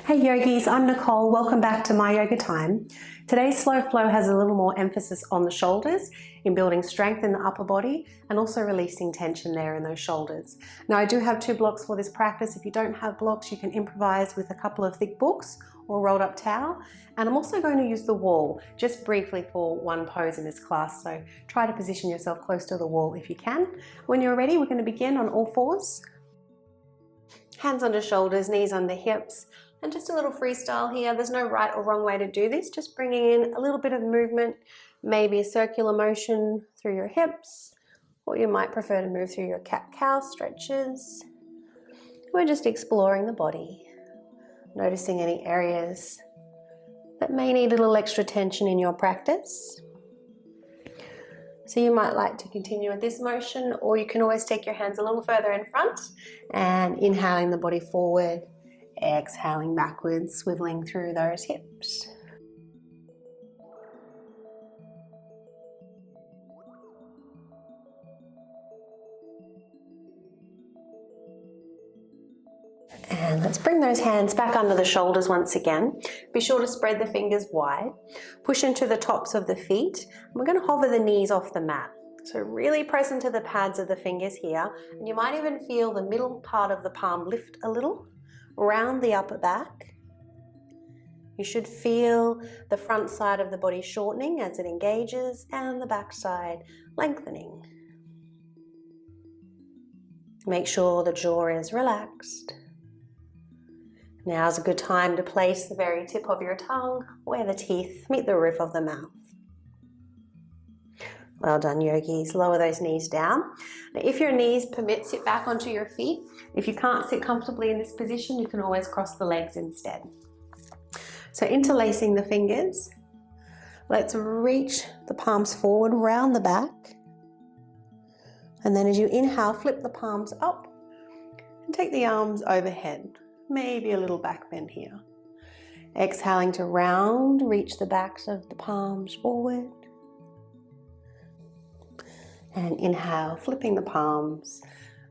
Hey yogis, I'm Nicole. Welcome back to My Yoga Time. Today's slow flow has a little more emphasis on the shoulders in building strength in the upper body and also releasing tension there in those shoulders. Now I do have 2 blocks for this practice. If you don't have blocks, you can improvise with a couple of thick books or rolled up towel. And I'm also going to use the wall just briefly for one pose in this class. So try to position yourself close to the wall if you can. When you're ready, we're going to begin on all fours. Hands under shoulders, knees under hips. And just a little freestyle here. There's no right or wrong way to do this. Just bringing in a little bit of movement, maybe a circular motion through your hips, or you might prefer to move through your cat-cow stretches. We're just exploring the body, noticing any areas that may need a little extra tension in your practice. So you might like to continue with this motion, or you can always take your hands a little further in front and inhaling the body forward. Exhaling backwards, swiveling through those hips. And let's bring those hands back under the shoulders once again. Be sure to spread the fingers wide. Push into the tops of the feet. And we're going to hover the knees off the mat. So really press into the pads of the fingers here. And you might even feel the middle part of the palm lift a little. Round the upper back. You should feel the front side of the body shortening as it engages and the back side lengthening. Make sure the jaw is relaxed. Now's a good time to place the very tip of your tongue where the teeth meet the roof of the mouth. Well done, yogis. Lower those knees down. Now, if your knees permit, sit back onto your feet. If you can't sit comfortably in this position, you can always cross the legs instead. So interlacing the fingers, let's reach the palms forward, round the back. And then as you inhale, flip the palms up and take the arms overhead. Maybe a little back bend here. Exhaling to round, reach the backs of the palms forward. And inhale, flipping the palms,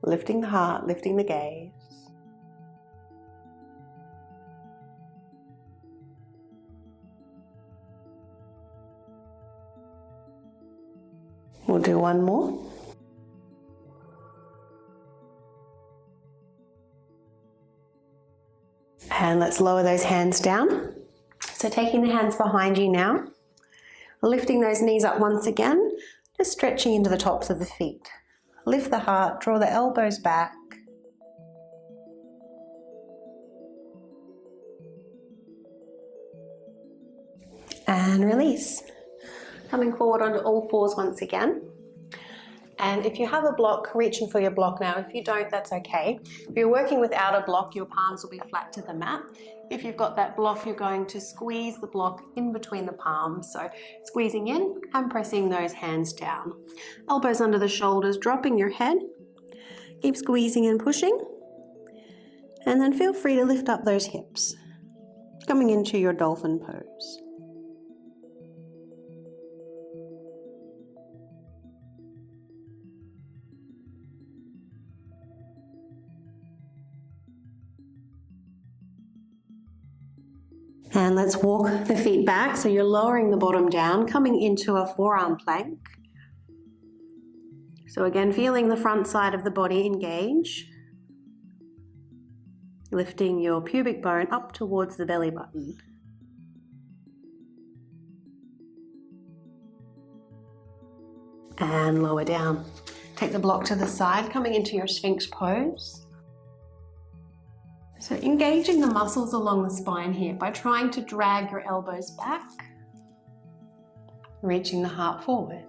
lifting the heart, lifting the gaze. We'll do one more. And let's lower those hands down. So taking the hands behind you now, lifting those knees up once again. Just stretching into the tops of the feet. Lift the heart, draw the elbows back. And release. Coming forward onto all fours once again. And if you have a block, reaching for your block now. If you don't, that's okay. If you're working without a block, your palms will be flat to the mat. If you've got that block, you're going to squeeze the block in between the palms. So squeezing in and pressing those hands down. Elbows under the shoulders, dropping your head. Keep squeezing and pushing. And then feel free to lift up those hips. Coming into your dolphin pose. And let's walk the feet back. So you're lowering the bottom down, coming into a forearm plank. So again, feeling the front side of the body engage. Lifting your pubic bone up towards the belly button. And lower down. Take the block to the side, coming into your Sphinx pose. So engaging the muscles along the spine here by trying to drag your elbows back, reaching the heart forward.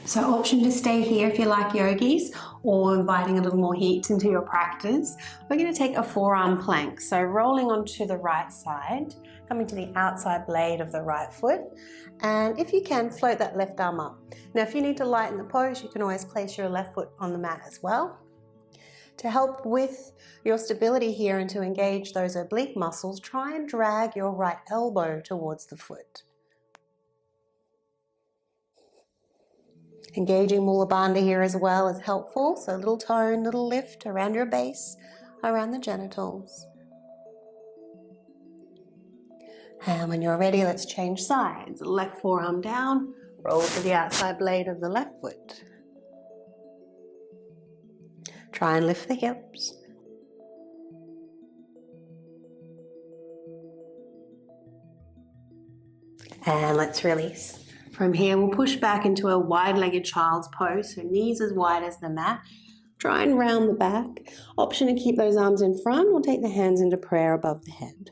So option to stay here if you like yogis, or inviting a little more heat into your practice. We're going to take a forearm plank. So rolling onto the right side, coming to the outside blade of the right foot. And if you can, float that left arm up. Now if you need to lighten the pose, you can always place your left foot on the mat as well. To help with your stability here and to engage those oblique muscles, try and drag your right elbow towards the foot. Engaging Mula Bandha here as well is helpful, so little tone, little lift around your base, around the genitals. And when you're ready, let's change sides. Left forearm down, roll to the outside blade of the left foot. Try and lift the hips. And let's release. From here, we'll push back into a wide-legged child's pose, so knees as wide as the mat. Try and round the back. Option to keep those arms in front or take the hands into prayer above the head.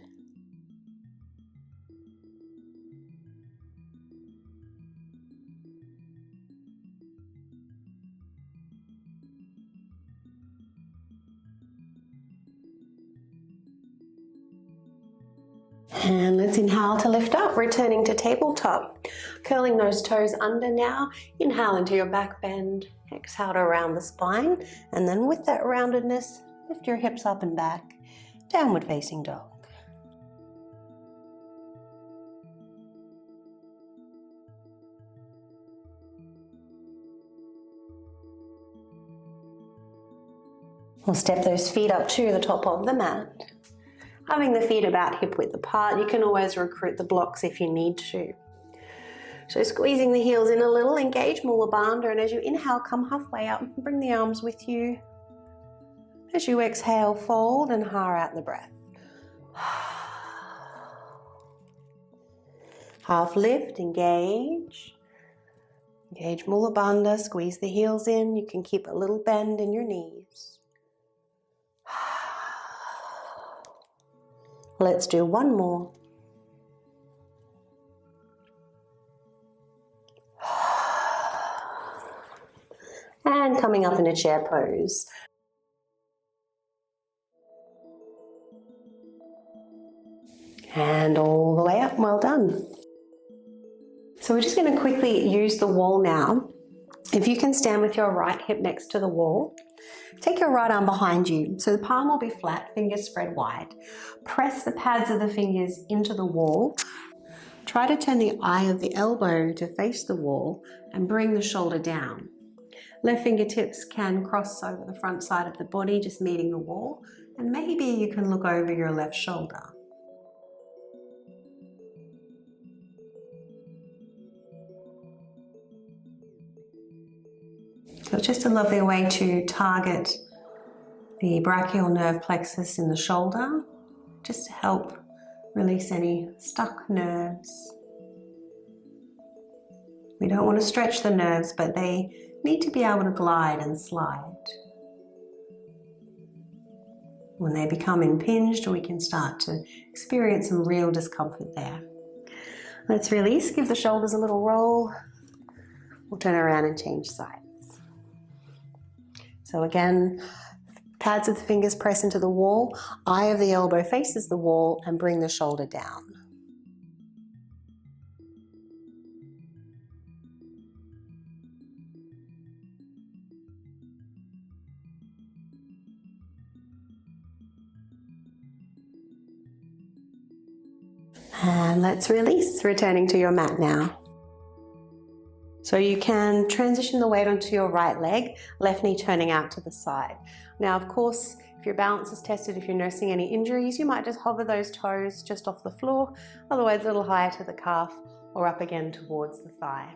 And let's inhale to lift up, returning to tabletop. Curling those toes under now. Inhale into your back bend. Exhale to round the spine. And then with that roundedness, lift your hips up and back. Downward facing dog. We'll step those feet up to the top of the mat. Having the feet about hip width apart, you can always recruit the blocks if you need to. So squeezing the heels in a little, engage Mula Bandha, and as you inhale, come halfway up, bring the arms with you. As you exhale, fold and ha out the breath. Half lift, engage. Engage Mula Bandha, squeeze the heels in. You can keep a little bend in your knees. Let's do one more. And coming up in a chair pose. And all the way up, well done. So we're just going to quickly use the wall now. If you can stand with your right hip next to the wall, take your right arm behind you. So the palm will be flat, fingers spread wide. Press the pads of the fingers into the wall. Try to turn the eye of the elbow to face the wall and bring the shoulder down. Left fingertips can cross over the front side of the body, just meeting the wall. And maybe you can look over your left shoulder. So it's just a lovely way to target the brachial nerve plexus in the shoulder, just to help release any stuck nerves. We don't want to stretch the nerves, but they need to be able to glide and slide. When they become impinged, we can start to experience some real discomfort there. Let's release, give the shoulders a little roll. We'll turn around and change sides. So again, pads of the fingers press into the wall, eye of the elbow faces the wall, and bring the shoulder down. And let's release, returning to your mat now. So you can transition the weight onto your right leg, left knee turning out to the side. Now, of course, if your balance is tested, if you're nursing any injuries, you might just hover those toes just off the floor, otherwise a little higher to the calf or up again towards the thigh.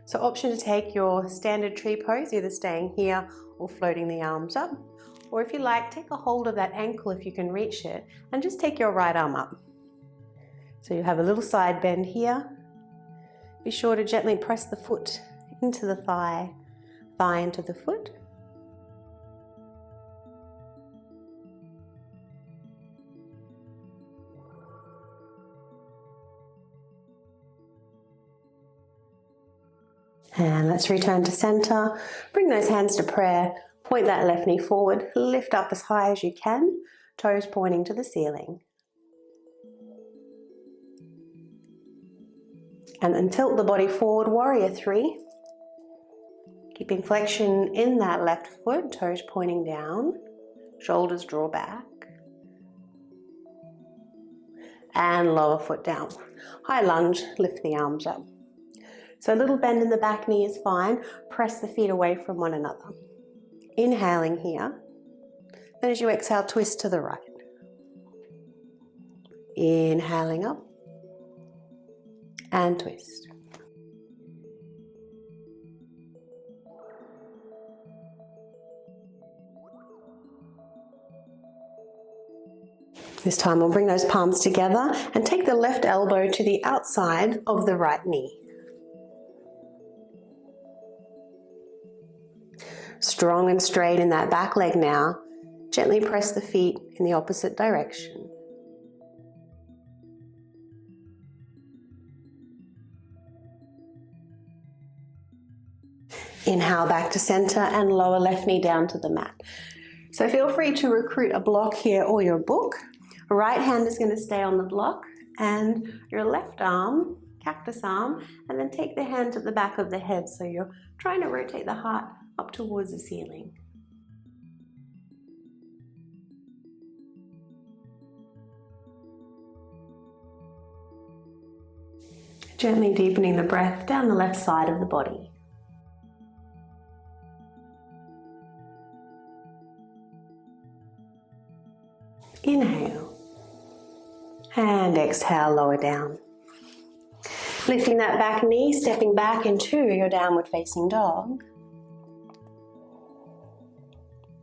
So option to take your standard tree pose, either staying here or floating the arms up. Or if you like, take a hold of that ankle if you can reach it, and just take your right arm up. So you have a little side bend here. Be sure to gently press the foot into the thigh, thigh into the foot. And let's return to center. Bring those hands to prayer. Point that left knee forward. Lift up as high as you can, toes pointing to the ceiling. And then tilt the body forward, warrior three. Keeping flexion in that left foot, toes pointing down, shoulders draw back, and lower foot down. High lunge, lift the arms up. So a little bend in the back knee is fine. Press the feet away from one another. Inhaling here. Then as you exhale, twist to the right. Inhaling up and twist. This time we'll bring those palms together and take the left elbow to the outside of the right knee. Strong and straight in that back leg now. Gently press the feet in the opposite direction. Inhale back to center and lower left knee down to the mat. So feel free to recruit a block here or your book. Right hand is going to stay on the block and your left arm, cactus arm, and then take the hand to the back of the head so you're trying to rotate the heart up towards the ceiling. Gently deepening the breath down the left side of the body. Inhale and exhale, lower down. Lifting that back knee, stepping back into your downward facing dog.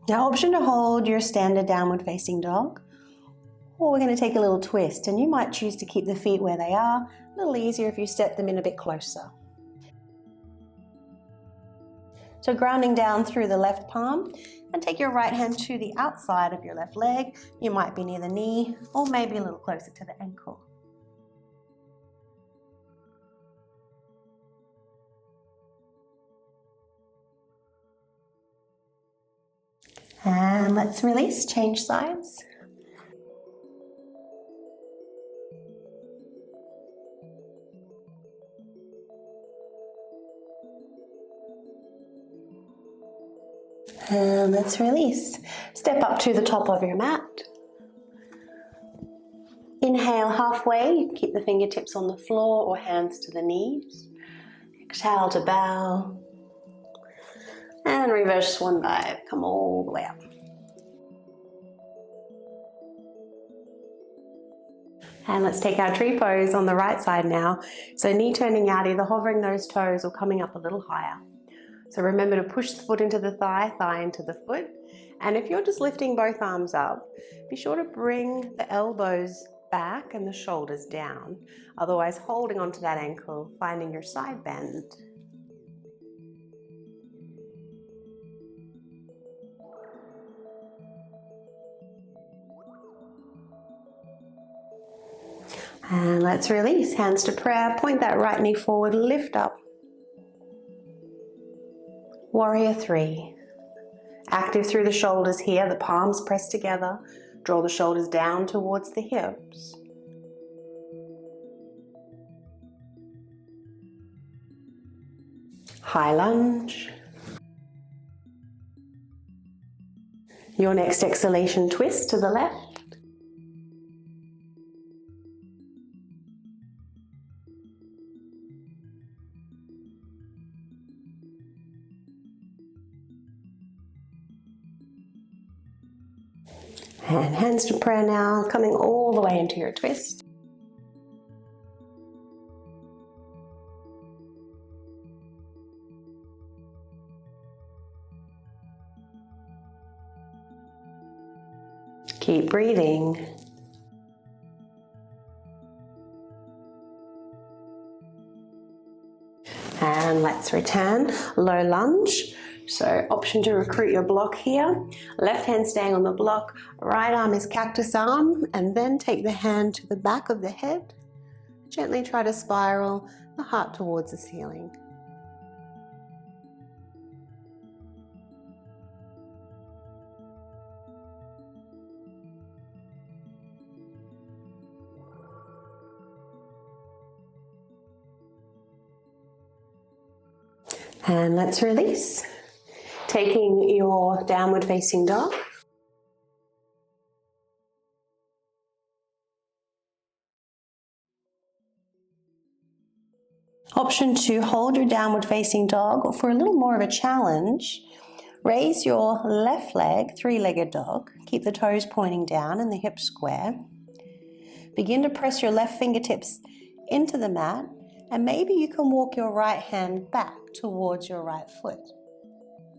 Now, option to hold your standard downward facing dog, or we're going to take a little twist, and you might choose to keep the feet where they are. A little easier if you step them in a bit closer. So grounding down through the left palm, and take your right hand to the outside of your left leg. You might be near the knee or maybe a little closer to the ankle. And let's release, change sides. And let's release. Step up to the top of your mat. Inhale halfway, you can keep the fingertips on the floor or hands to the knees. Exhale to bow. And reverse swan dive, come all the way up. And let's take our tree pose on the right side now. So knee turning out, either hovering those toes or coming up a little higher. So remember to push the foot into the thigh, thigh into the foot. And if you're just lifting both arms up, be sure to bring the elbows back and the shoulders down. Otherwise, holding onto that ankle, finding your side bend. And let's release, hands to prayer, point that right knee forward, lift up. Warrior three. Active through the shoulders here, the palms pressed together. Draw the shoulders down towards the hips. High lunge. Your next exhalation, twist to the left. And hands to prayer now, coming all the way into your twist. Keep breathing. And let's return, low lunge. So option to recruit your block here. Left hand staying on the block, right arm is cactus arm, and then take the hand to the back of the head. Gently try to spiral the heart towards the ceiling. And let's release. Taking your downward facing dog. Option 2, hold your downward facing dog, or for a little more of a challenge, raise your left leg, three-legged dog. Keep the toes pointing down and the hips square. Begin to press your left fingertips into the mat, and maybe you can walk your right hand back towards your right foot.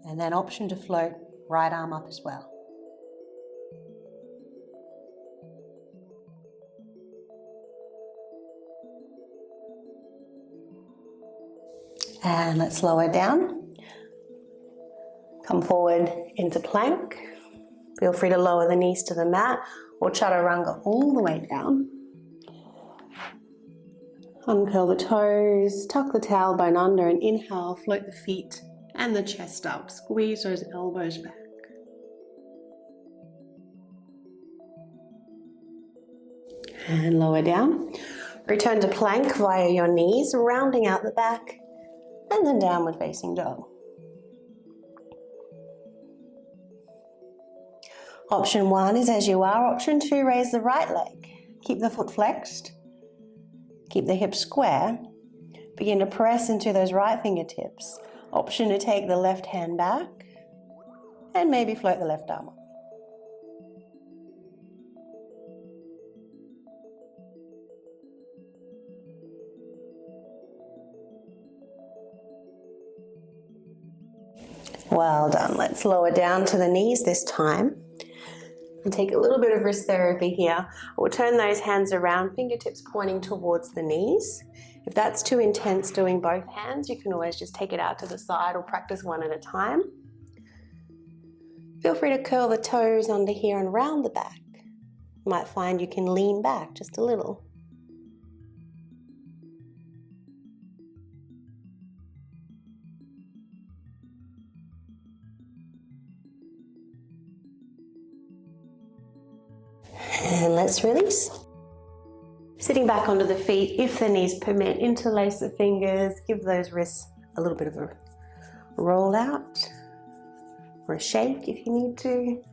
And then option to float, right arm up as well. And let's lower down. Come forward into plank. Feel free to lower the knees to the mat or chaturanga all the way down. Uncurl the toes, tuck the tailbone under, and inhale, float the feet and the chest up. Squeeze those elbows back. And lower down. Return to plank via your knees, rounding out the back, and then downward facing dog. Option 1 is as you are. Option 2, raise the right leg. Keep the foot flexed. Keep the hips square. Begin to press into those right fingertips. Option to take the left hand back and maybe float the left arm up. Well done. Let's lower down to the knees this time. And take a little bit of wrist therapy here. We'll turn those hands around, fingertips pointing towards the knees. If that's too intense doing both hands, you can always just take it out to the side or practice one at a time. Feel free to curl the toes under here and round the back. You might find you can lean back just a little. And let's release. Sitting back onto the feet, if the knees permit, interlace the fingers, give those wrists a little bit of a roll out or a shake if you need to.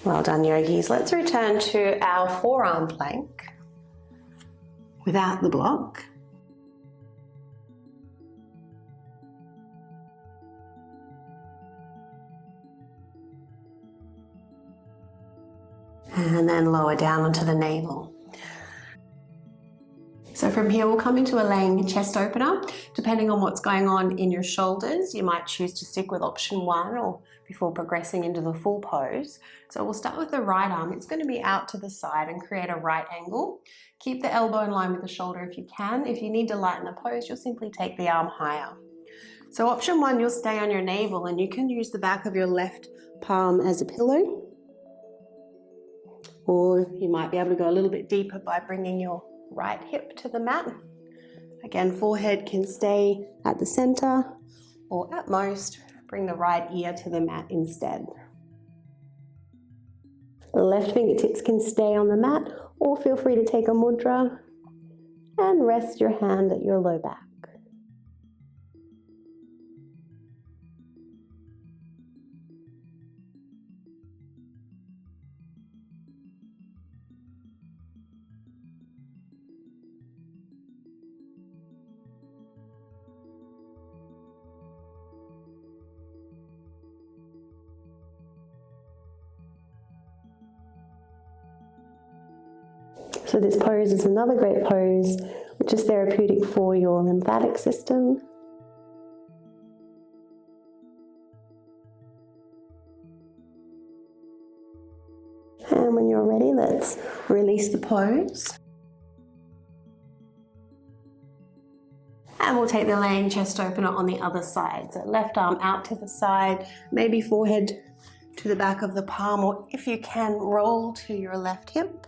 Well done, yogis. Let's return to our forearm plank without the block. And then lower down onto the navel. So from here we'll come into a laying chest opener. Depending on what's going on in your shoulders, you might choose to stick with option 1 or before progressing into the full pose. So we'll start with the right arm. It's going to be out to the side and create a right angle. Keep the elbow in line with the shoulder if you can. If you need to lighten the pose, you'll simply take the arm higher. So option 1, you'll stay on your navel and you can use the back of your left palm as a pillow. Or you might be able to go a little bit deeper by bringing your right hip to the mat. Again, forehead can stay at the center, or at most, bring the right ear to the mat instead. The left fingertips can stay on the mat, or feel free to take a mudra and rest your hand at your low back. So this pose is another great pose, which is therapeutic for your lymphatic system. And when you're ready, let's release the pose. And we'll take the laying chest opener on the other side. So left arm out to the side, maybe forehead to the back of the palm, or if you can, roll to your left hip.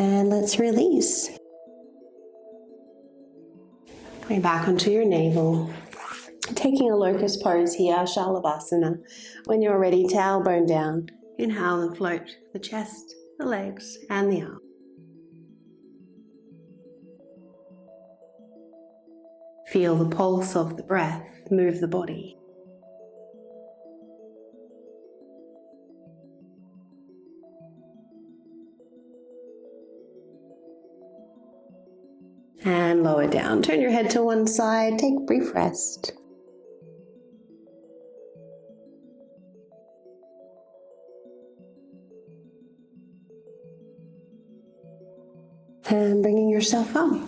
And let's release. Bring back onto your navel. Taking a locust pose here, Shalabhasana. When you're ready, tailbone down. Inhale and float the chest, the legs, and the arms. Feel the pulse of the breath move the body. And lower down. Turn your head to one side. Take a brief rest. And bringing yourself up.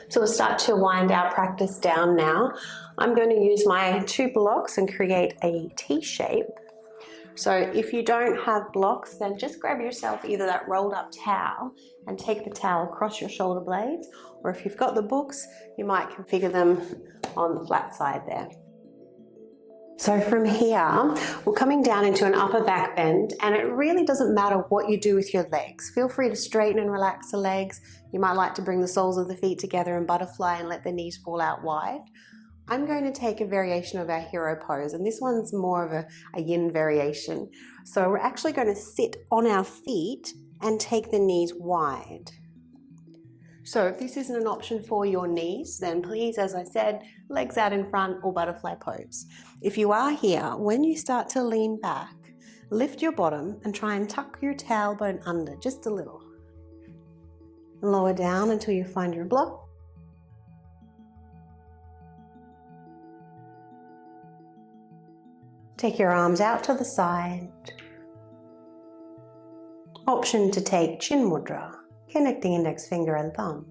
So we'll start to wind our practice down now. I'm going to use my 2 blocks and create a T shape. So if you don't have blocks, then just grab yourself either that rolled up towel and take the towel across your shoulder blades, or if you've got the books, you might configure them on the flat side there. So from here, we're coming down into an upper back bend, and it really doesn't matter what you do with your legs. Feel free to straighten and relax the legs. You might like to bring the soles of the feet together and butterfly and let the knees fall out wide. I'm going to take a variation of our hero pose, and this one's more of a yin variation. So we're actually going to sit on our feet and take the knees wide. So if this isn't an option for your knees, then please, as I said, legs out in front or butterfly pose. If you are here, when you start to lean back, lift your bottom and try and tuck your tailbone under just a little. Lower down until you find your block. Take your arms out to the side. Option to take chin mudra, connecting index finger and thumbs.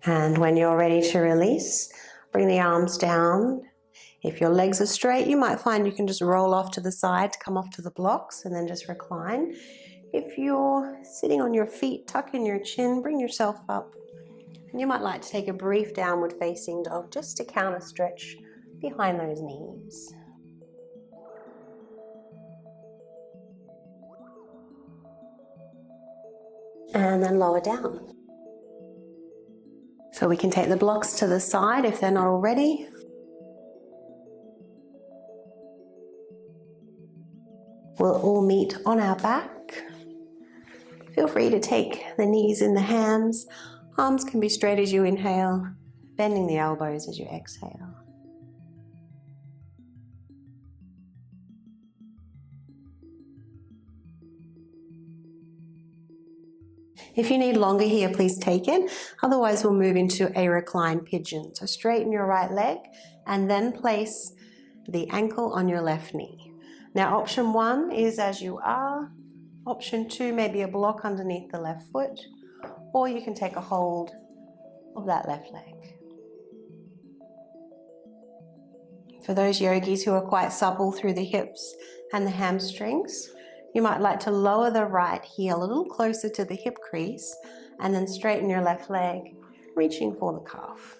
And when you're ready to release, bring the arms down. If your legs are straight, you might find you can just roll off to the side to come off to the blocks and then just recline. If you're sitting on your feet, tuck in your chin, bring yourself up. And you might like to take a brief downward facing dog just to counter stretch behind those knees. And then lower down. So we can take the blocks to the side if they're not already. We'll all meet on our back. Feel free to take the knees in the hands. Arms can be straight as you inhale, bending the elbows as you exhale. If you need longer here, please take it. Otherwise, we'll move into a reclined pigeon. So straighten your right leg and then place the ankle on your left knee. Now, option 1 is as you are. Option 2 may be a block underneath the left foot, or you can take a hold of that left leg. For those yogis who are quite supple through the hips and the hamstrings, you might like to lower the right heel a little closer to the hip crease and then straighten your left leg, reaching for the calf.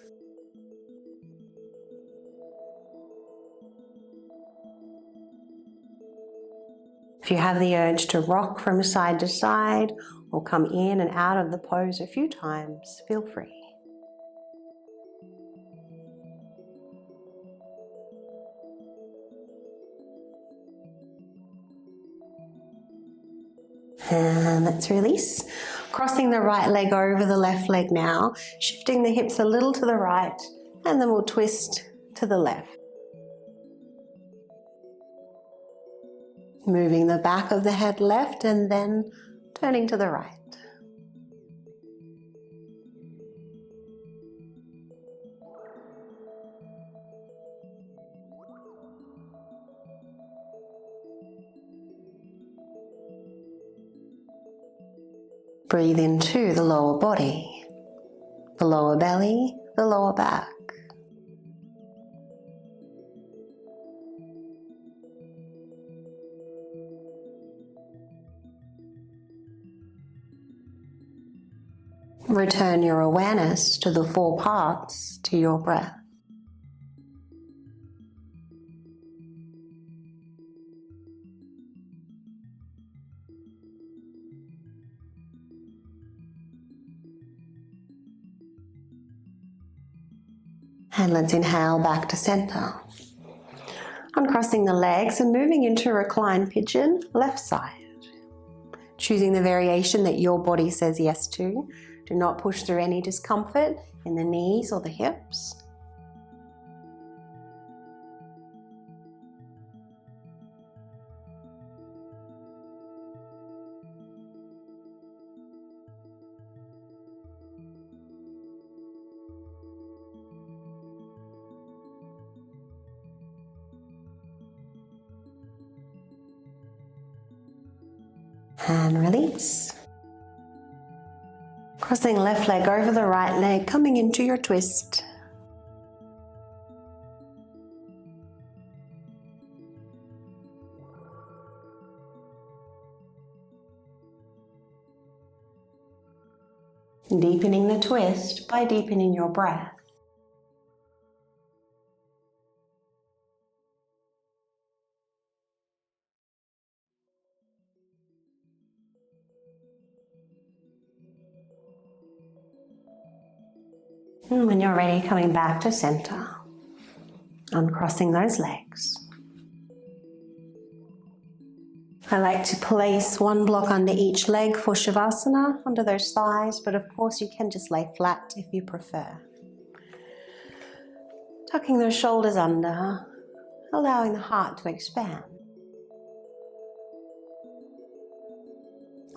If you have the urge to rock from side to side or come in and out of the pose a few times, feel free. And let's release. Crossing the right leg over the left leg now, shifting the hips a little to the right, and then we'll twist to the left. Moving the back of the head left and then turning to the right. Breathe into the lower body, the lower belly, the lower back. Return your awareness to the four parts to your breath. And let's inhale back to center. Uncrossing the legs and moving into reclined pigeon, left side. Choosing the variation that your body says yes to. Do not push through any discomfort in the knees or the hips. And release. Crossing left leg over the right leg, coming into your twist. Deepening the twist by deepening your breath. And when you're ready, coming back to center, uncrossing those legs. I like to place one block under each leg for Shavasana, under those thighs, but of course you can just lay flat if you prefer. Tucking those shoulders under, allowing the heart to expand.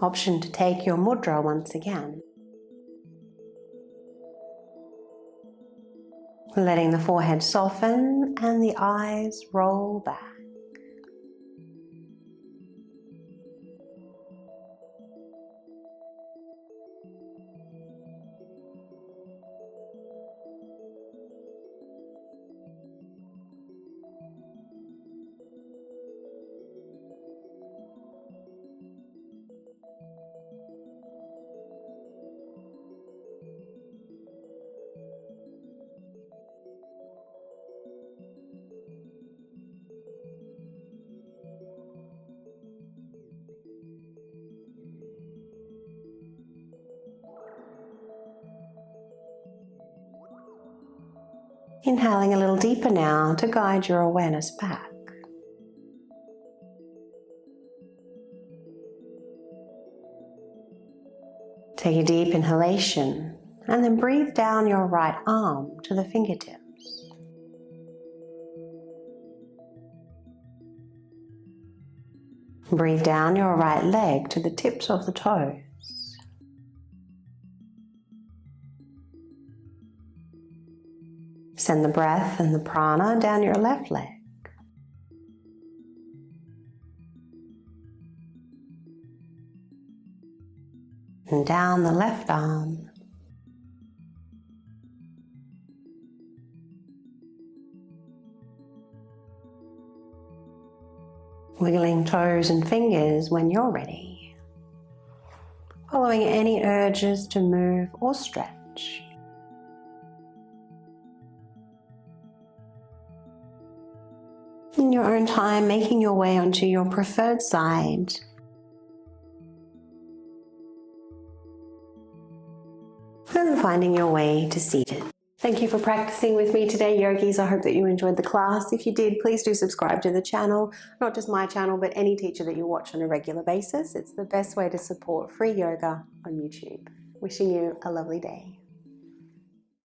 Option to take your mudra once again. Letting the forehead soften and the eyes roll back. Inhaling a little deeper now to guide your awareness back. Take a deep inhalation and then breathe down your right arm to the fingertips. Breathe down your right leg to the tips of the toes. Send the breath and the prana down your left leg. And down the left arm. Wiggling toes and fingers when you're ready. Following any urges to move or stretch. In your own time, making your way onto your preferred side. And finding your way to seated. Thank you for practicing with me today, yogis. I hope that you enjoyed the class. If you did, please do subscribe to the channel. Not just my channel, but any teacher that you watch on a regular basis. It's the best way to support free yoga on YouTube. Wishing you a lovely day.